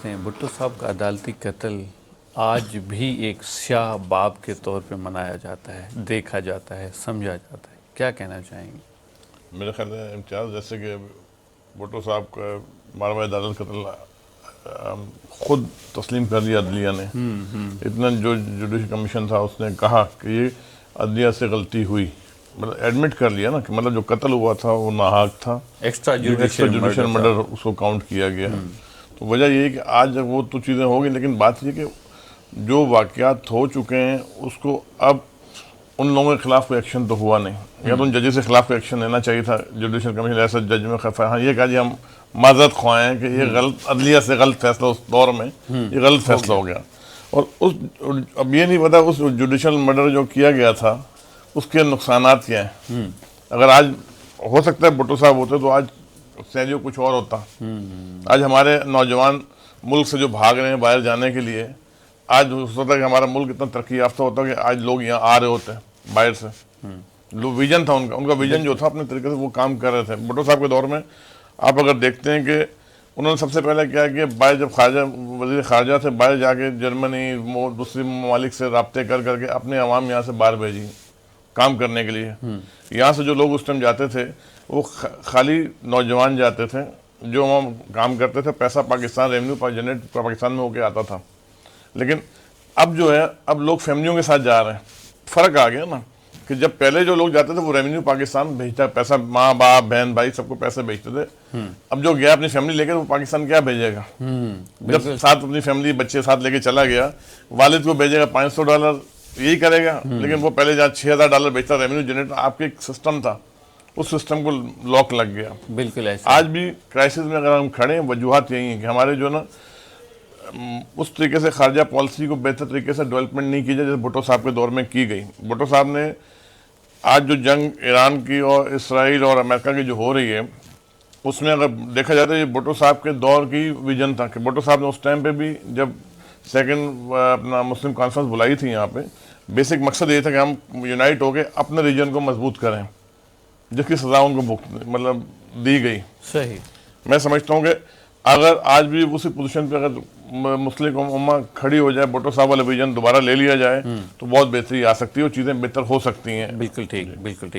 समझते हैं भुट्टो साहब का अदालती कत्ल आज भी एक स्याह बाब के तौर पे मनाया जाता है, देखा जाता है, समझा जाता है, क्या कहना चाहेंगे? मेरे ख्याल में इम्तियाज़, जैसे कि भुट्टो साहब का मारवा अदालत कत्ल खुद तस्लीम कर दिया अदलिया ने। इतना जो जुडिशल कमीशन था उसने कहा कि ये अदलिया से गलती हुई, मतलब एडमिट कर लिया ना कि मतलब जो कत्ल हुआ था वो नाहक था, एक्स्ट्रा जुडिशियल मर्डर उसको काउंट किया गया। तो वजह ये है कि आज वो तो चीज़ें हो गई, लेकिन बात ये कि जो वाक़यात हो चुके हैं उसको अब उन लोगों के खिलाफ कोई एक्शन तो हुआ नहीं, या तो उन जजेस के खिलाफ कोई एक्शन लेना चाहिए था। जुडिशल कमीशन ऐसा जज में खफा, हाँ ये कहा जी हम माजरत ख्वाह हैं कि ये गलत अदलिया से गलत फैसला उस दौर में ये गलत फैसला हो गया। और उस अब ये नहीं पता उस जुडिशल मर्डर जो किया गया था उसके नुकसानात क्या हैं। अगर आज हो सकता है भुट्टो साहब होते तो आज सैनियो कुछ और होता। आज हमारे नौजवान मुल्क से जो भाग रहे हैं बाहर जाने के लिए, आज हो सकता है कि हमारा मुल्क इतना तरक्की याफ्ता होता कि आज लोग यहाँ आ रहे होते हैं बाहर से। विजन था उनका विजन जो था अपने तरीके से वो काम कर रहे थे। भुट्टो साहब के दौर में आप अगर देखते हैं कि उन्होंने सबसे पहले क्या किया, बाहर जब वज़ीर ख़ारजा थे बाहर जाके जर्मनी दूसरी ममालिक से रब्ते कर करके अपने अवाम यहाँ से बाहर भेजी काम करने के लिए। यहाँ से जो लोग उस टाइम जाते थे वो खाली नौजवान जाते थे जो वहाँ काम करते थे, पैसा पाकिस्तान रेवेन्यू जनरेट पाकिस्तान में होके आता था। लेकिन अब जो है अब लोग फैमिलियों के साथ जा रहे हैं। फ़र्क आ गया ना कि जब पहले जो लोग जाते थे वो रेवेन्यू पाकिस्तान भेजता, पैसा माँ बाप बहन भाई सबको पैसे भेजते थे। अब जो गया अपनी फैमिली लेकर वो पाकिस्तान क्या भेजेगा? जब साथ अपनी फैमिली बच्चे साथ लेके चला गया, वालिद को भेजेगा $500, यही करेगा। लेकिन वो पहले जहाँ $6000 भेजता रेवेन्यू जनरेट, आपके एक सिस्टम था, उस सिस्टम को लॉक लग गया। बिल्कुल ऐसा। आज भी क्राइसिस में अगर हम खड़े हैं, वजूहत यही है कि हमारे जो ना उस तरीके से खारजा पॉलिसी को बेहतर तरीके से डेवलपमेंट नहीं की जाए जैसे भुट्टो साहब के दौर में की गई। भुट्टो साहब ने आज जो जंग ईरान की और इसराइल और अमेरिका की जो हो रही है उसमें अगर देखा जाए तो ये भुट्टो साहब के दौर की विजन था कि भुट्टो साहब ने उस टाइम पे भी जब सेकंड अपना मुस्लिम कॉन्फ्रेंस बुलाई थी यहाँ पे, बेसिक मकसद ये था कि हम यूनाइट होकर अपने रीजन को मजबूत करें, जिसकी सज़ा उनको मतलब दी गई। सही। मैं समझता हूँ कि अगर आज भी उसी पोजीशन पे अगर मुस्लिम उम्मा खड़ी हो जाए, भुट्टो साहब वाला विजन दोबारा ले लिया जाए तो बहुत बेहतरी आ सकती है और चीज़ें बेहतर हो सकती हैं। बिल्कुल ठीक, बिल्कुल ठीक।